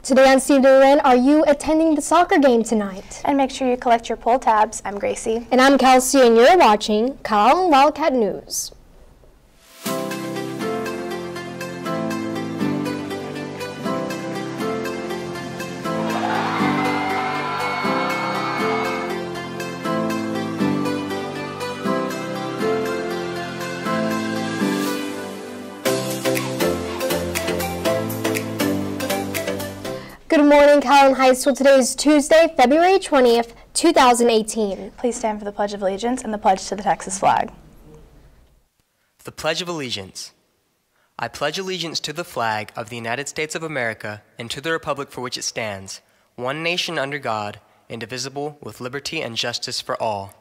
Today on Student, are you attending the soccer game tonight? And make sure you collect your poll tabs. I'm Gracie. And I'm Kelsey, and you're watching Calallen Wildcat News. Good morning, Calallen High School. Today is Tuesday, February 20th, 2018. Please stand for the Pledge of Allegiance and the pledge to the Texas flag. The Pledge of Allegiance. I pledge allegiance to the flag of the United States of America and to the republic for which it stands, one nation under God, indivisible, with liberty and justice for all.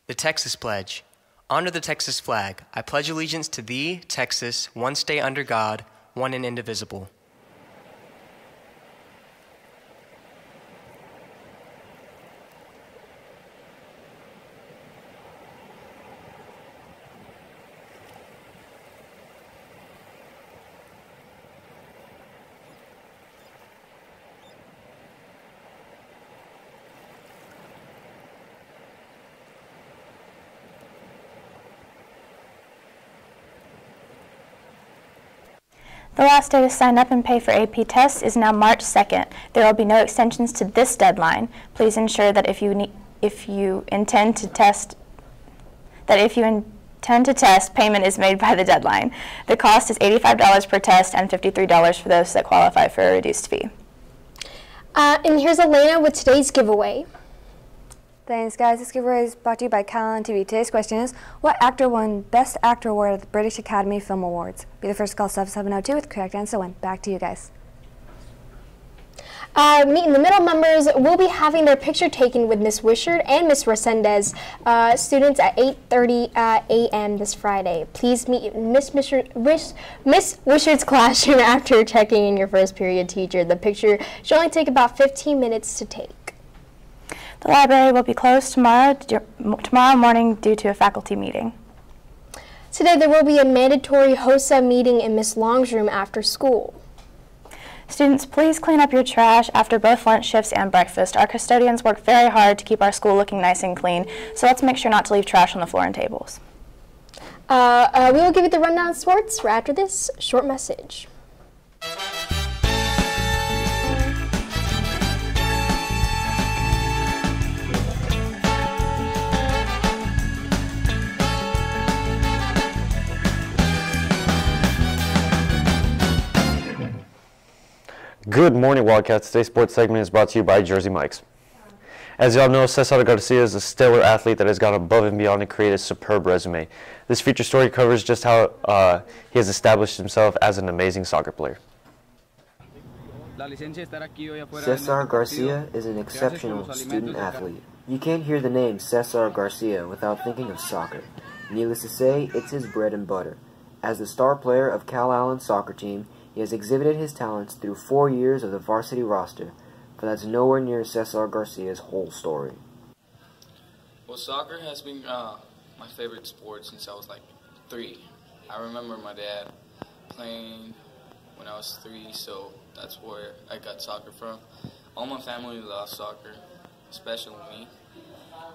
The Texas Pledge. Under the Texas flag, I pledge allegiance to thee, Texas, one state under God, one and indivisible. The last day to sign up and pay for AP tests is now March 2nd. There will be no extensions to this deadline. Please ensure that if you intend to test, payment is made by the deadline. The cost is $85 per test and $53 for those that qualify for a reduced fee. And here's Elena with today's giveaway. Thanks, guys. This giveaway is brought to you by Calallen TV. Today's question is, what actor won Best Actor Award at the British Academy Film Awards? Be the first to call 7702 with the correct answer win. Back to you guys. Meet in the Middle members will be having their picture taken with Miss Wishart and Miss Resendez, students at 8:30 a.m. this Friday. Please meet Miss Wishart's classroom after checking in your first period teacher. The picture should only take about 15 minutes to take. The library will be closed tomorrow morning due to a faculty meeting. Today there will be a mandatory HOSA meeting in Miss Long's room after school. Students, please clean up your trash after both lunch shifts and breakfast. Our custodians work very hard to keep our school looking nice and clean, so let's make sure not to leave trash on the floor and tables. We will give you the rundown of sports right after this short message. Good morning, Wildcats. Today's sports segment is brought to you by Jersey Mike's. As y'all know, Cesar Garcia is a stellar athlete that has gone above and beyond to create a superb resume. This feature story covers just how he has established himself as an amazing soccer player. Cesar Garcia is an exceptional student athlete. You can't hear the name Cesar Garcia without thinking of soccer. Needless to say, it's his bread and butter. As the star player of Calallen's soccer team, he has exhibited his talents through 4 years of the varsity roster, but that's nowhere near Cesar Garcia's whole story. Well, soccer has been my favorite sport since I was like 3. I remember my dad playing when I was 3, so that's where I got soccer from. All my family loves soccer, especially me.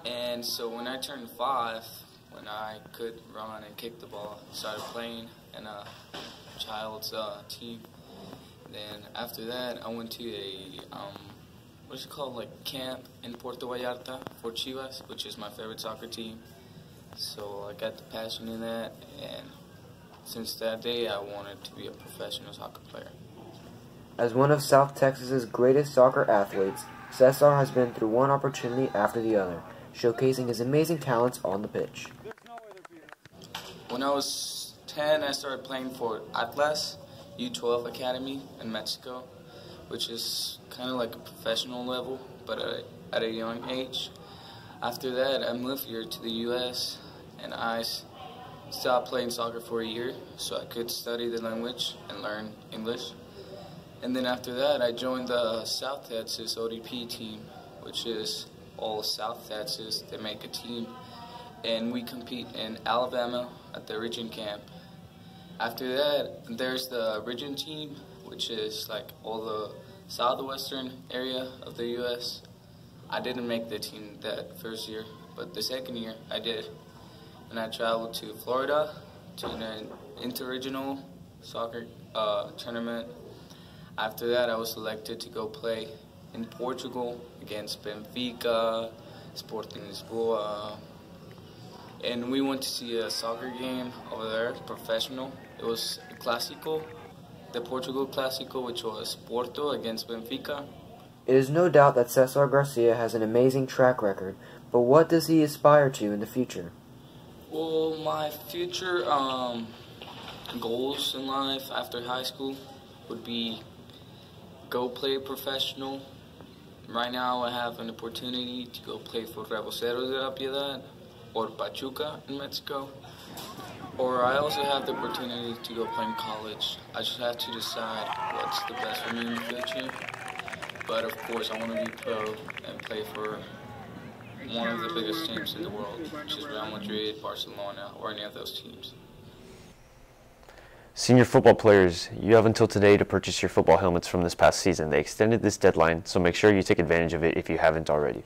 And so when I turned 5, when I could run and kick the ball, I started playing in a child's team. Then after that, I went to a what's it called, like camp in Puerto Vallarta for Chivas, which is my favorite soccer team. So I got the passion in that, and since that day, I wanted to be a professional soccer player. As one of South Texas's greatest soccer athletes, Cesar has been through one opportunity after the other, showcasing his amazing talents on the pitch. When I was 10, I started playing for Atlas U12 Academy in Mexico, which is kind of like a professional level, but at a young age. After that, I moved here to the U.S., and I stopped playing soccer for a year so I could study the language and learn English. And then after that, I joined the South Texas ODP team, which is all South Texas. They make a team, and we compete in Alabama at the region camp. After that, there's the region team, which is like all the southwestern area of the U.S. I didn't make the team that first year, but the second year I did. And I traveled to Florida to an interregional soccer tournament. After that, I was selected to go play in Portugal against Benfica, Sporting Lisboa. And we went to see a soccer game over there, professional. It was a Clásico, the Portugal Clásico, which was Porto against Benfica. It is no doubt that Cesar Garcia has an amazing track record, but what does he aspire to in the future? Well, my future goals in life after high school would be go play professional. Right now I have an opportunity to go play for Reboceros de la Piedad or Pachuca in Mexico. Or I also have the opportunity to go play in college. I just have to decide what's the best for me in the future. But of course I want to be pro and play for one of the biggest teams in the world, which is Real Madrid, Barcelona, or any of those teams. Senior football players, you have until today to purchase your football helmets from this past season. They extended this deadline, so make sure you take advantage of it if you haven't already.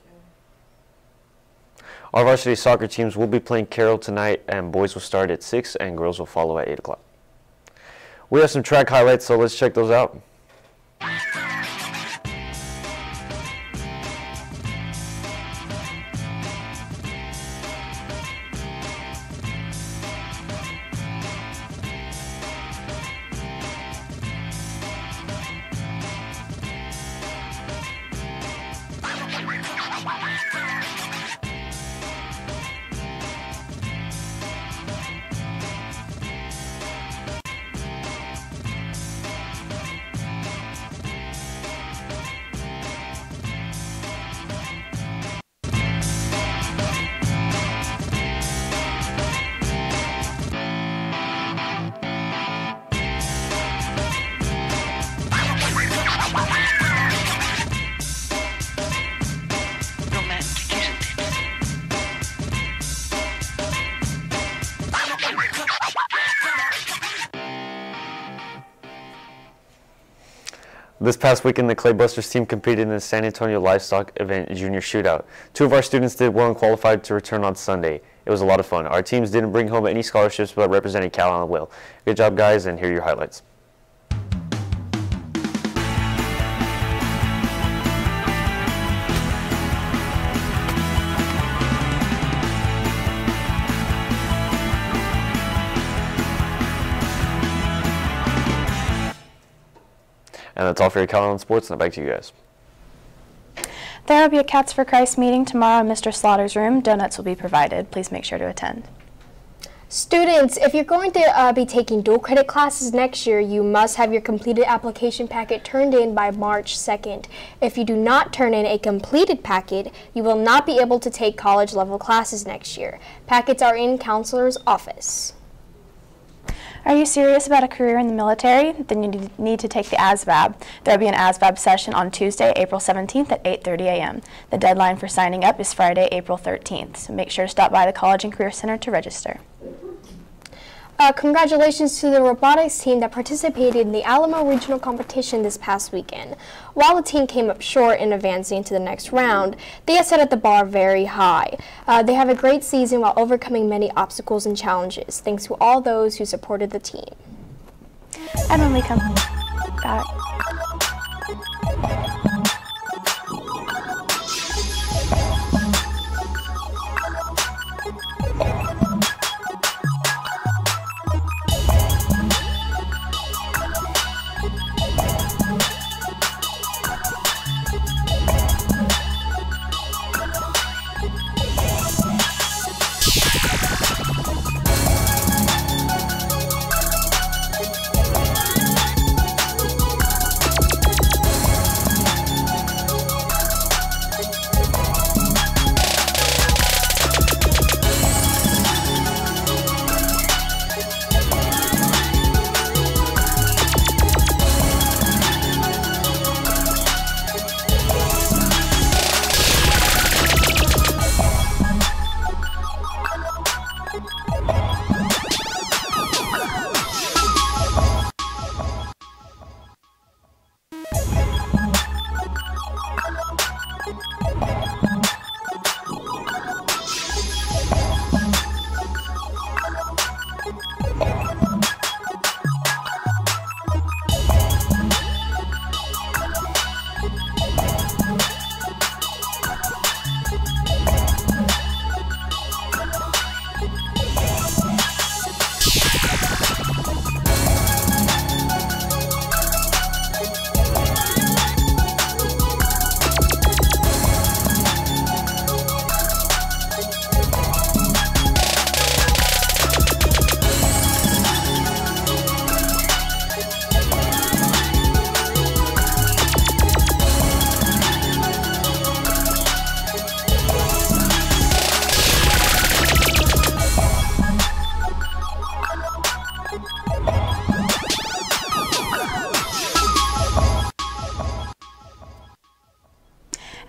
Our varsity soccer teams will be playing Carroll tonight, and boys will start at 6 and girls will follow at 8 o'clock. We have some track highlights, so let's check those out. This past weekend, the Claybusters team competed in the San Antonio Livestock Event Junior Shootout. 2 of our students did well and qualified to return on Sunday. It was a lot of fun. Our teams didn't bring home any scholarships, but represented Calallen well. Good job, guys, and here are your highlights. And that's all for your Calallen Sports. Now back to you guys. There will be a Cats for Christ meeting tomorrow in Mr. Slaughter's room. Donuts will be provided. Please make sure to attend. Students, if you're going to be taking dual credit classes next year, you must have your completed application packet turned in by March 2nd. If you do not turn in a completed packet, you will not be able to take college level classes next year. Packets are in counselor's office. Are you serious about a career in the military? Then you need to take the ASVAB. There will be an ASVAB session on Tuesday, April 17th at 8:30 a.m. The deadline for signing up is Friday, April 13th. So make sure to stop by the College and Career Center to register. Congratulations to the robotics team that participated in the Alamo Regional Competition this past weekend. While the team came up short in advancing to the next round, they have set at the bar very high. They have a great season while overcoming many obstacles and challenges, thanks to all those who supported the team. And when we come back.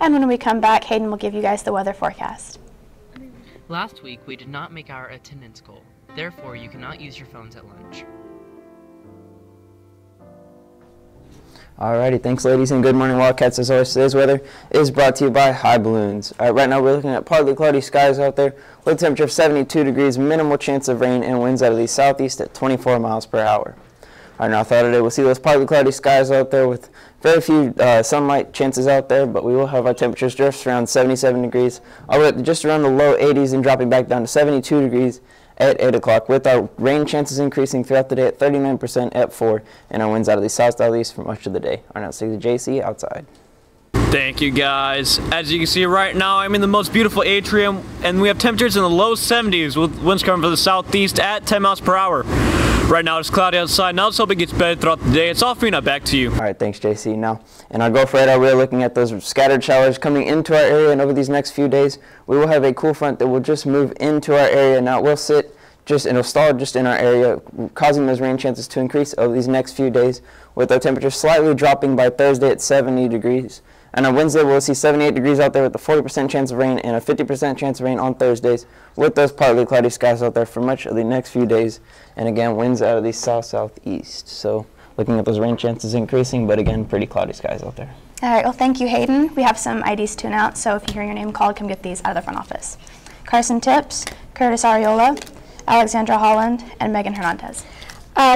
And when we come back, Hayden will give you guys the weather forecast. Last week, we did not make our attendance goal. Therefore, you cannot use your phones at lunch. Alrighty, thanks ladies, and good morning Wildcats. As always, today's weather is brought to you by High Balloons. Alright, right now we're looking at partly cloudy skies out there with a temperature of 72 degrees, minimal chance of rain, and winds out of the southeast at 24 miles per hour. Alright, now throughout today we'll see those partly cloudy skies out there with very few sunlight chances out there, but we will have our temperatures drift around 77 degrees, all the way up to just around the low 80s and dropping back down to 72 degrees at 8 o'clock, with our rain chances increasing throughout the day at 39% at 4, and our winds out of the south-southeast for much of the day. All right, now, so JC outside. Thank you, guys. As you can see right now, I'm in the most beautiful atrium, and we have temperatures in the low 70s with winds coming from the southeast at 10 miles per hour. Right now, it's cloudy outside. Now, let's hope it gets better throughout the day. It's all free now. Back to you. All right, thanks, JC. Now, in our Gulf radar, we're looking at those scattered showers coming into our area, and over these next few days, we will have a cool front that will just move into our area. Now, it will sit and it'll stall just in our area, causing those rain chances to increase over these next few days, with our temperature slightly dropping by Thursday at 70 degrees. And on Wednesday, we'll see 78 degrees out there with a 40% chance of rain and a 50% chance of rain on Thursdays, with those partly cloudy skies out there for much of the next few days. And again, winds out of the south-southeast. So looking at those rain chances increasing, but again, pretty cloudy skies out there. All right, well, thank you, Hayden. We have some IDs to announce, so if you hear your name called, come get these out of the front office. Carson Tips, Curtis Ariola, Alexandra Holland, and Megan Hernandez.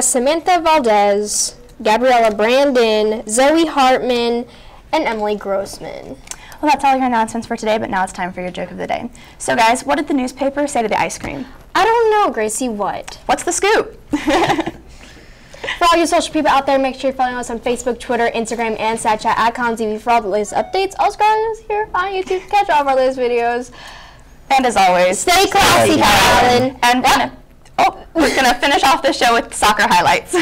Samantha Valdez, Gabriella Brandon, Zoe Hartman, and Emily Grossman. Well, that's all your announcements for today, but now it's time for your joke of the day. So, guys, what did the newspaper say to the ice cream? I don't know, Gracie, what? What's the scoop? For all you social people out there, make sure you're following us on Facebook, Twitter, Instagram, and Snapchat at CalallenTV for all the latest updates. Also, guys, here on YouTube to catch all of our latest videos. And as always, stay classy, Calallen. And we're going to finish off the show with soccer highlights.